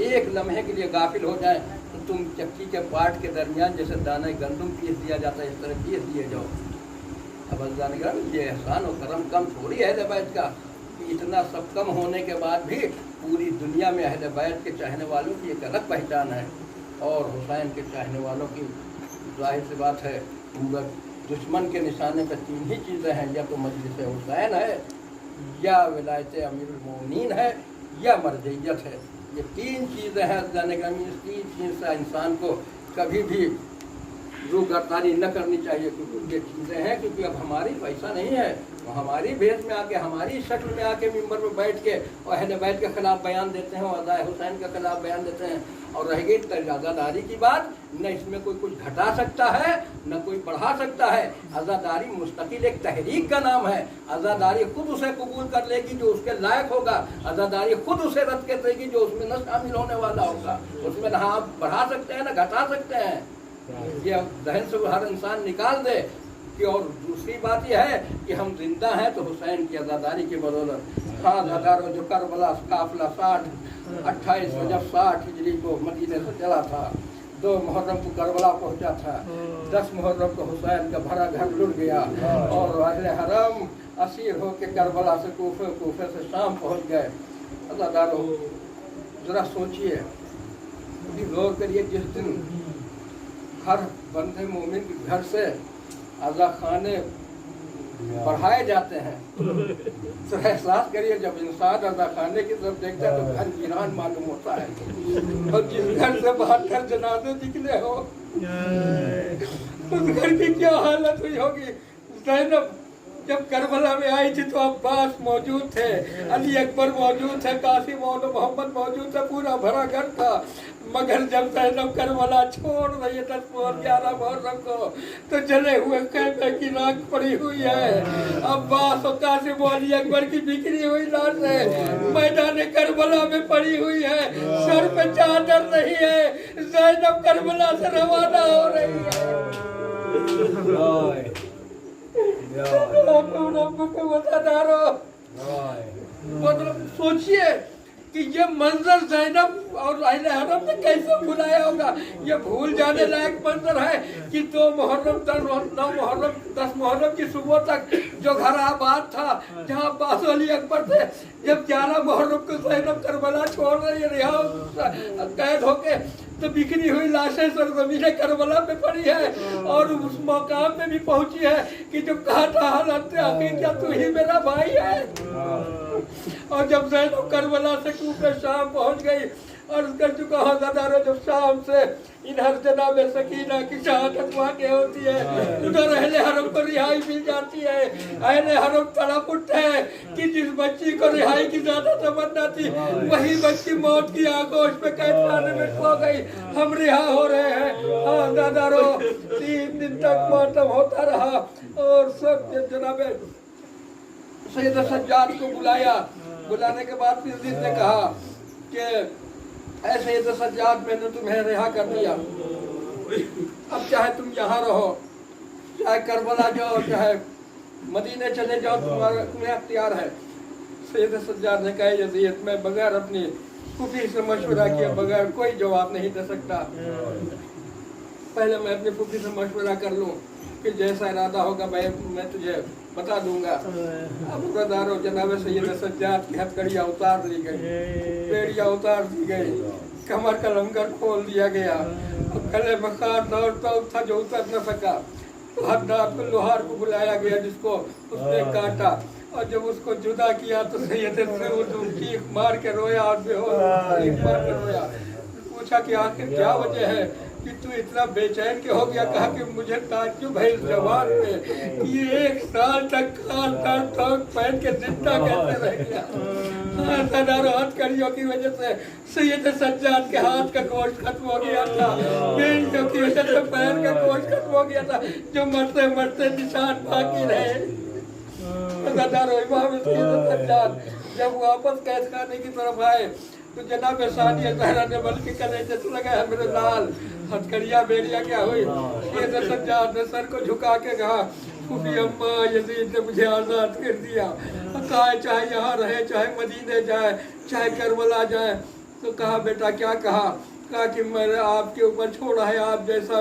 एक लम्हे के लिए गाफिल हो जाए तो तुम चक्की के पाट के दरमियान जैसे दाना गंदम पीस दिया जाता है इस तरह पीस दिए जाओ। अब अज़ीज़ान ये एहसान और करम कम थोड़ी है अहले बैत का कि इतना सब कम होने के बाद भी पूरी दुनिया में अहले बैत के चाहने वालों की एक अलग पहचान है। और हुसैन के चाहने वालों की जाहिर सी बात है दुश्मन के निशाने पर 3 ही चीज़ें हैं, या तो मजलिस हुसैन है, या विलायत अमीरुल मोमिनीन है, या मरजइयत है। ये 3 चीज़ें हैं अज़ीज़ान निगरामी। इस 3 चीज़ से इंसान को कभी भी रूगर्दारी न करनी चाहिए, क्योंकि ये चीज़ें हैं क्योंकि अब हमारी पैसा नहीं है, तो हमारी भेष में आके, हमारी शक्ल में आके मिंबर में बैठ के और अहले बैत के खिलाफ बयान देते हैं और अज़ाए हुसैन के खिलाफ बयान देते हैं। और रह गई आज़ादारी की बात, न इसमें कोई कुछ घटा सकता है न कोई बढ़ा सकता है। आज़ादारी मुस्तकिल एक तहरीक का नाम है। आज़ादारी खुद उसे कबूल कर लेगी जो उसके लायक होगा, आज़ादारी खुद उसे रद्द कर देगी जो उसमें न शामिल होने वाला होगा। उसमें न आप बढ़ा सकते हैं न घटा सकते हैं, ये जहन से हर इंसान निकाल दे कि। और दूसरी बात यह है कि हम जिंदा हैं तो हुसैन की आज़ादारी की बदौलत। हाँ हज़ारों जो करबला काफिला 28 रजब 60 हिजरी को मदीने से चला था, 2 मुहर्रम को करबला पहुंचा था, 10 मुहर्रम को हुसैन का भरा घर लुट गया और अहले हरम اسیر ہو کے کربلا سے کوفے، کوفے سے شام پہنچ گئے۔ اللہ دارو ذرا سوچئے، ابھی غور کریے، جس دن ہر بندے مومن کے گھر سے عزا خانے بڑھائے جاتے ہیں، تو احساس کریے جب انسان عزا خانے کی طرف دیکھتا ہے تو گھر ویران معلوم ہوتا ہے، اور جس گھر سے 72 جنازے نکلے ہو اس گھر کی کیا حالت ہوئی ہوگی۔ زینب جب کربلا میں آئی تھی تو عباس موجود تھے، علی اکبر موجود تھے، قاسم اور محمد موجود تھے، پورا بھرا گھر تھا، مگر جب زینب کربلا چھوڑ رہی ہے 10 اور 11 محرم کو تو جلے ہوئے خیمے کی راکھ پڑی ہوئی ہے، عباس اور قاسم اور علی اکبر کی بکھری ہوئی لاشیں میدان کربلا میں پڑی ہوئی ہے، سر پہ چادر نہیں ہے، زینب کربلا سے روانہ ہو رہی ہے۔ مطلب سوچئے کہ یہ منظر زینب اور اہل حرم نے کیسے بھلایا ہوگا۔ یہ بھول جانے لائق منظر ہے کہ 2 محرم 9 محرم 10 محرم کی صبح تک جو گھر آباد تھا جہاں عباس و علی اکبر تھے، جب 11 محرم کو زینب کربلا چھوڑ رہی ہے، رہا قید ہو کے، تو بکھری ہوئی لاشیں سرزمین کربلا پہ پڑی ہے، اور اس مقام پہ بھی پہنچی ہے کہ جو کہا تھا حالت کیا تو ہی میرا بھائی ہے۔ اور جب زینب کربلا سے کوفہ شام پہنچ گئی، اور اس کا چکا ہوتا جب شام سے ادھر جناب سکینہ کی شہادت واقع ہوتی ہے، ادھر اہل حرم کو رہائی مل جاتی ہے۔ اہل حرم تڑپ اٹھتے ہیں کہ جس بچی کو رہائی کی زیادہ تمنا تھی وہی بچی موت کی آغوش میں قید خانے میں کھو گئی، ہم رہا ہو رہے ہیں۔ ہاں دادارو 3 دن تک ماتم ہوتا رہا، اور سب جناب سید سجاد کو بلانے کے بعد پھر عزیز نے کہا کہ اے سید سجاد، میں نے تمہیں رہا کر دیا، اب چاہے تم یہاں رہو، چاہے کربلا جاؤ، چاہے مدینے چلے جاؤ، تمہیں اختیار ہے۔ سید سجاد نے کہا یزید، میں بغیر اپنی پھوپھی سے مشورہ کیا بغیر کوئی جواب نہیں دے سکتا، پہلے میں اپنی پھوپھی سے مشورہ کر لوں، کہ جیسا ارادہ ہوگا میں تجھے بتا دوں گا۔ اب برادرو جناب سید سجاد کی ہتھکڑیاں اتار لی گئی، بیڑیاں اتار دی گئی، کمر کا لنگر کھول دیا گیا، گلے میں خار تھا جو اتر نہ سکا، حداد کو لوہار کو بلایا گیا جس کو اس نے کاٹا، اور جب اس کو جدا کیا تو سید چیخ مار کے رویا، اور بے ہوش چیخ مار کے رویا۔ پوچھا کہ آخر کیا وجہ ہے کہ تو اتنا بے چین کے ہو گیا؟ کہا کہ مجھے تعجب ہے اس جوان پہ کہ یہ 1 سال تک کھال در ٹھوک پہن کے زندہ کیسے رہ گیا۔ ہاتھ کڑیوں کی وجہ سے سید سجاد کے ہاتھ کا گوشت ختم ہو گیا تھا، بیڑیوں کی وجہ سے پیر کا گوشت ختم ہو گیا تھا، جو مرتے مرتے نشان باقی رہے۔ امام سید سجاد جب واپس قید خانے کی طرف آئے تو جناب ثانیہ زہرا نے بلکہ کلیجے سے لگایا میرے لال، ہتھکڑیاں بیڑیاں کیا ہوئی؟ سید سجاد نے سر کو جھکا کے کہا پھوپھی اماں یزید نے مجھے آزاد کر دیا، کہا چاہے یہاں رہے، چاہے مدینے جائے، چاہے کربلا جائے۔ تو کہا بیٹا کیا کہا؟ کہا کہ میں نے آپ کے اوپر چھوڑا ہے، آپ جیسا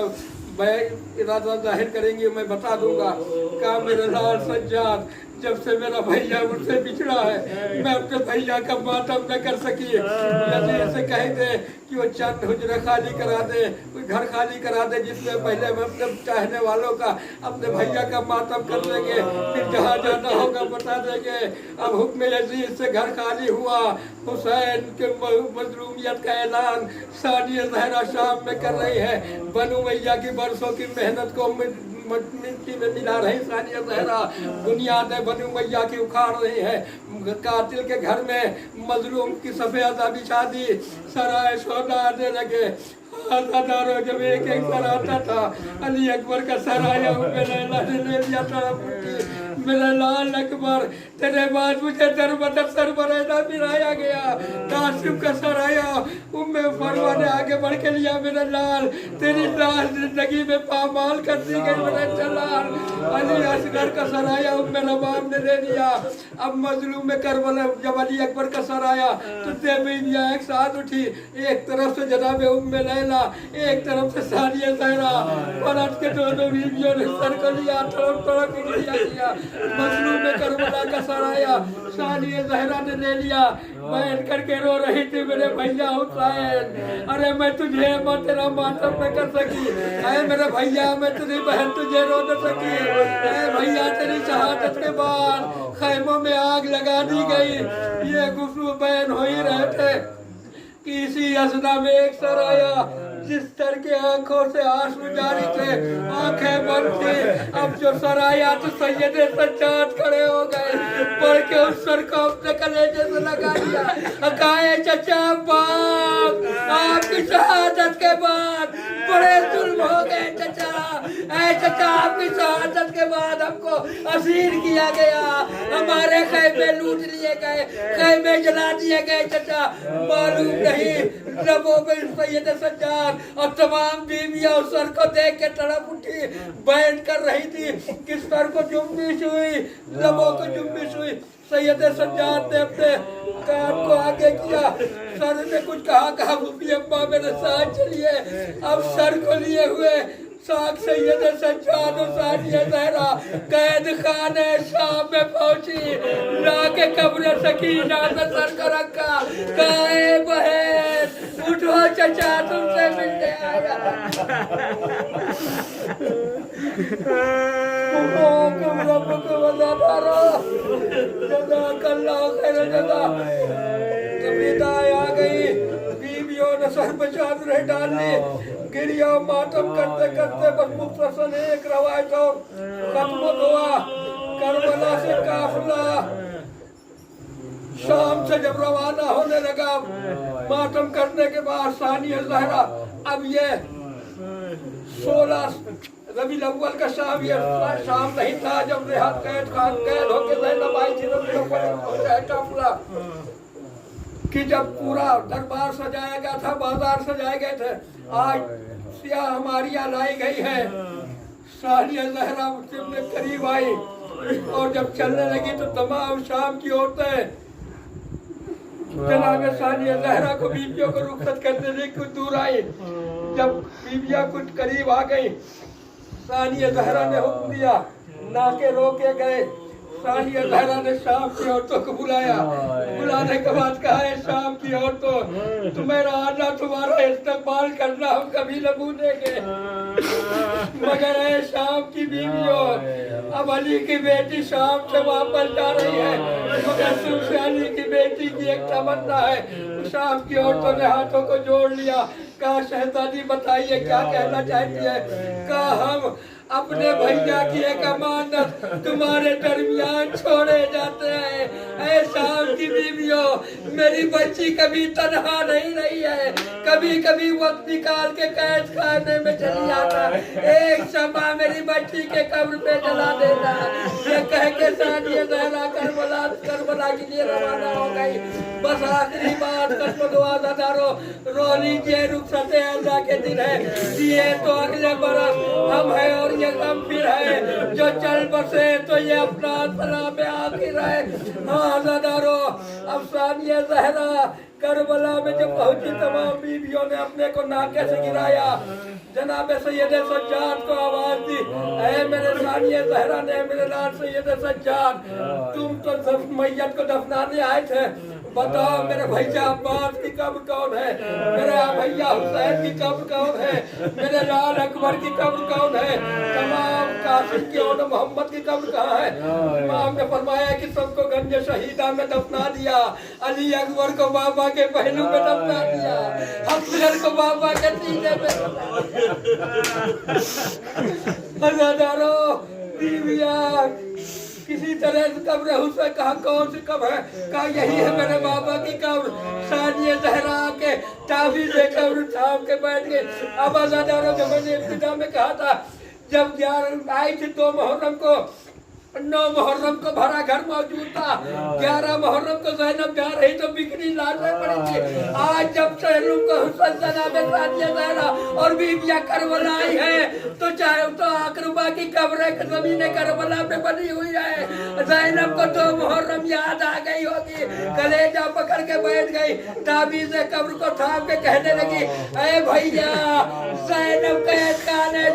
ارادہ ظاہر کریں گے میں بتا دوں گا۔ کہا میرے لال سجاد، جب سے میرا بھیا مجھ سے بچھڑا ہے میں اپنے بھیا کا ماتم نہ کر سکی، یزید سے کہہ دے کہ وہ چند حجرے خالی کرا دے، کوئی گھر خالی کرا دے جس میں پہلے ہم اپنے چاہنے والوں کا، اپنے بھیا کا ماتم کر دیں گے، پھر جہاں جانا ہوگا بتا دیں گے۔ اب حکم یزید سے گھر خالی ہوا، حسین کے مظلومیت کا اعلان ثانیہ زہرا شام میں کر رہی ہے، بنو امیہ کی برسوں کی محنت کو مٹی میں ملا رہی ثانیہ زہرا بنیادیں بنو امیہ کی اکھاڑ رہی ہے، قاتل کے گھر میں مظلوم کی سفید بچھا دی، سرائے سودا آنے لگے۔ دارو جب ایک سر آتا تھا، علی اکبر کا سر آیا، میرے اللہ نے لے لیا طرف اٹھی، میرے لال اکبر تیرے بعد مجھے در بدر سر برینا پھرایا گیا، قاسم کا سر آیا، فروہ نے آگے بڑھ کے لیا، میرے لال تیری لال زندگی میں پامال کر دی گئی میرے جلال، علی اصغر کا سر آیا، رباب نے لے لیا۔ اب مظلوم میں کربلا جب علی اکبر کا سر آیا تو بیویاں ایک ساتھ اٹھی، ایک طرف سے جناب لیلا، ایک طرف سے ثانیہ زہرا، پلٹ کے دونوں بیویوں نے سر کو لیا، تڑپ تڑپ لیا، मजलूम करबला का सराया सानिया जहरा ने ले लिया। बैठ करके रो रही थी मेरे भैया हुसैन, अरे मैं तुझे मैं तेरा मातम न कर सकी, अरे मेरे भैया मैं तेरी बहन तुझे रो न सकी, अरे भैया तेरी शहादत के बाद खैमों में आग लगा दी गई। ये गुफ्तगू बयान हो ही रहे थे कि इसी असना में एक सराया जिस सर के आंखों से आंसू जारी थे, आंखें बंद थी। अब जो सराया तो सैयदे सज्जाद खड़े हो गए, पढ़ के उस सर को अपने कलेजे से लगा दिया। कहा चचा बाप आपकी शहादत के बाद बड़े जुल्म हो गए चचा, ऐ चचा आपकी शहादत के बाद हमको असीर किया गया, हमारे खैमे लूट लिए गए, खैमे जला दिए गए चचा। मालूम नहीं लबों पे सैयद सज्जाद और तमाम बीवियां उस सर को देख के तड़प उठी, बैठ कर रही थी। किस सर को जुम्बिश हुई, लबों को जुम्बिश हुई। सैयद सज्जाद ने अपने कान को आगे किया, सर ने कुछ कहा फूफी अम्मा मेरे साथ चलिए। अब सर को लिए हुए साक सैयद सज्जाद और सानिया जहरा कैद खाने शाम में पहुंची, लाके कब्र सकीना में सर को रखा। कहे बहन उठो चचा तुमसे मिलने आया। आ गई, बीवियों ने सर पे चादरें डाल ली, गिरिया मातम करते करते बस मुख्तसर एक रवायत खत्म हुआ। करबला से काफिला शाम से जब रवाना होने लगा, मातम करने के बाद सानिया जहरा, अब ये 16 रबीउल अव्वल का शाम, ये शाम नहीं था जब रिहात कैद होके ज़ैनब आई थी। रबीउल अव्वल कि जब पूरा दरबार सजाया गया था, बाजार सजाए गए थे। आज सिया हमारी लाई गई है। सानिया जहरा मुझसे करीब आई और जब चलने लगी तो तमाम शाम की औरतें जनाब सानिया जहरा को बीवियों को रुखसत करने के लिए कुछ दूर आई। जब बीवियां कुछ करीब आ गई, सानिया जहरा ने हुक्म दिया, नाके रोके गए। सानिया जहरा ने शाम की औरतों को बुलाया, बुलाने के बाद कहा है शाम की औरतों तुम्हारा आना, तुम्हारा इस्तेमाल करना हम कभी न भूलेंगे, मगर है शाम की बीवियों, अब अली की बेटी शाम से वापस जा रही है, मगर तुमसे अली की बेटी की एक तमन्ना है। शाम की औरतों ने हाथों को जोड़ लिया, कहा शहजादी बताइए क्या कहना चाहती है। कहा हम अपने भैया की एक अमानत तुम्हारे दरमियान छोड़े जाते हैं। ऐ शाम की बीवियों, मेरी बच्ची कभी तन्हा नहीं रही है, कभी कभी वक्त निकाल के कैद खाने में चली जाता, एक शमा मेरी बच्ची के कब्र पे जला देना। ये कह के सानिया जहरा करबला के लिए रवाना हो गई। बस आखिरी बात कसम दुआ दारो रो लीजिए, रुखसते अल्लाह के दिन है, ये तो अगले बरस हम है और ये गम फिर है, जो चल बसे तो ये अपना सलाम आखिर है। हाँ दारो, अब सानिया जहरा करबला में जब पहुंची, तमाम बीवियों ने अपने को नाके से गिराया, जनाब सैयद सज्जाद को आवाज दी, ऐ मेरे सानिया जहरा ने, मेरे लाल सैयद सज्जाद, तुम तो मैयत को दफनाने आए थे, बताओ मेरे भैया अब्बास की कब्र कौन है, मेरे भैया हुसैन की कब्र कौन है, मेरे लाल अकबर की कब्र कौन है, तमाम कासिम की और मोहम्मद की कब्र कहाँ है। इमाम ने फरमाया कि सबको गंज शहीदा में दफना दिया, अली अकबर को बाबा के पहलू में दफना दिया, अफजल को बाबा के सीने में हजारों बीवियां किसी तरह से कब्र हुसैन, कहा कौन सी कब्र है, कहा यही है मेरे बाबा की कब्र। सानिया जहरा के ताबीज़ कब्र थाम के बैठ गए। अब हजारों जो मैंने इब्तिदा में कहा था, जब 11 आई थी 2 मुहर्रम को, 9 मुहर्रम को भरा घर मौजूद था, 11 मुहर्रम को ज़ैनब जा रही तो बिक्री लाने पड़ी थी। आज जब शहरों को हुसैन जनाब सानिया जहरा और बीबियां करबला आई है, तो चाहे तो अकरबा की कब्र ज़मीन करबला पे बनी हुई है। ज़ैनब को 2 मुहर्रम याद आ गई होगी, कलेजा पकड़ के बैठ गई, ताबीज़ कब्र को थाम के कहने लगी, ऐ भैया ज़ैनब कैद खाने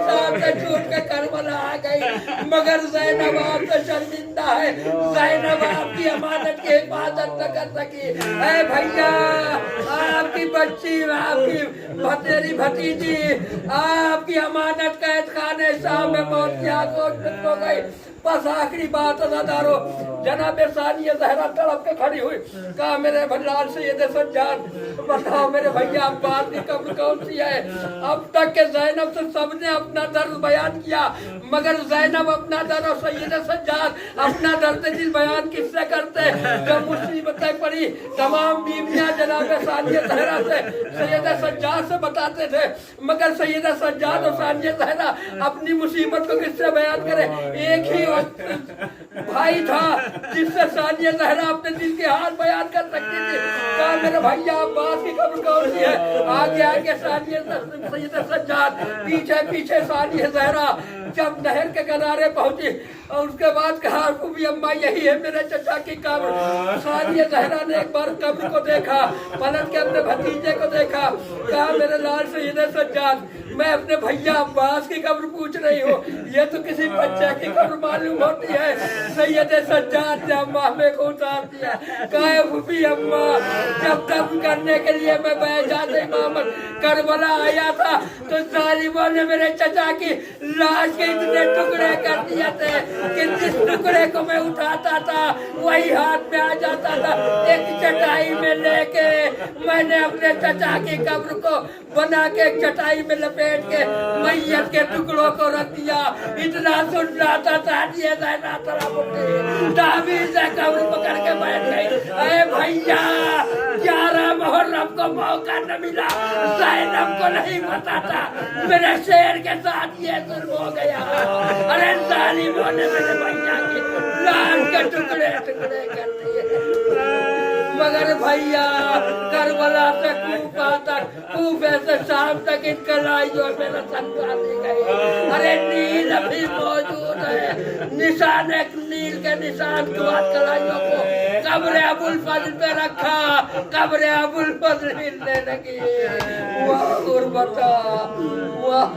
से छूट के करबला आ गई, मगर ज़ैनब से शर्मिंदा है। ज़ैनब आपकी अमानत की हिफाजत न कर सकी। ऐ भैया, आपकी बच्ची, आपकी भतेरी भतीजी आपकी अमानत कैद खाने शाम में मौत की आगोश में हो गई। बस आखिरी बात अज़ादारो, जनाब सानिया ज़हरा तड़प के खड़ी हुई, कहा मेरे भलाल सैयद सज्जाद, बताओ मेरे भैया अब्बास की कब्र कौन सी है? अब तक के ज़ैनब से सबने अपना दर्द बयान किया, मगर ज़ैनब अपना दर्द और सैयद सज्जाद अपना दर्द दिल बयान किससे करते? जब मुसीबतें पड़ी तमाम बीवियां जनाब सानिया ज़हरा से सैयद सज्जाद से बताते थे, मगर सैयद सज्जाद और सानिया ज़हरा अपनी मुसीबत को किससे बयान करे? एक ही भाई था जिससे सानिया ज़हरा अपने दिल के हाल बयान कर सकती थी। कहा मेरे भैया अब्बास की कब्र कौन सी है? आगे आगे सानिया सैयद सज्जाद, पीछे पीछे सानिया ज़हरा। जब नहर के किनारे पहुंची और उसके बाद कहा फूफी अम्मा यही है मेरे चचा की कब्र। सानिया ज़हरा ने एक बार कब्र को देखा, पलट के अपने भतीजे को देखा, कहा मेरे लाल सैयद सज्जाद, मैं अपने भैया अब्बास की कब्र पूछ रही हूँ, ये तो किसी बच्चे की कब्र मालूम होती है। सैयद सज्जाद ने अम्मा में को उतार दिया। कहा फूफी अम्मा, जब दफन करने के लिए मैं बैजाद इमामत करबला आया था तो जालिमों ने मेरे चचा की लाश के इतने टुकड़े कर दिए थे कि जिस टुकड़े को मैं उठाता था वही हाथ में आ जाता था। एक चटाई में लेके मैंने अपने चचा की कब्र को बना के एक चटाई में लपेट के मैयत के टुकड़ों को रख दिया। इतना सुन रहा था ताजिए ताबीज़ कब्र पकड़ के बैठ गई। अरे भैया 11 मुहर्रम को मौका न मिला, ज़ैनब को नहीं पता था मेरे शेर के साथ ये जुल्म हो गया। अरे जालिमों ने मेरे भैया की लाश के टुकड़े टुकड़े कर दिए। मगर भैया करबला से कूफा तक, कूफे से शाम तक इन कलाइयों में रसन डाली गई। अरे नील अभी मौजूद है, निशान नील के निशान के बाद कलाइयों को कब्र अबुल फजल पे रखा, कब्र अबुल फजल हिलने लगी। वाह गुरबता, वाह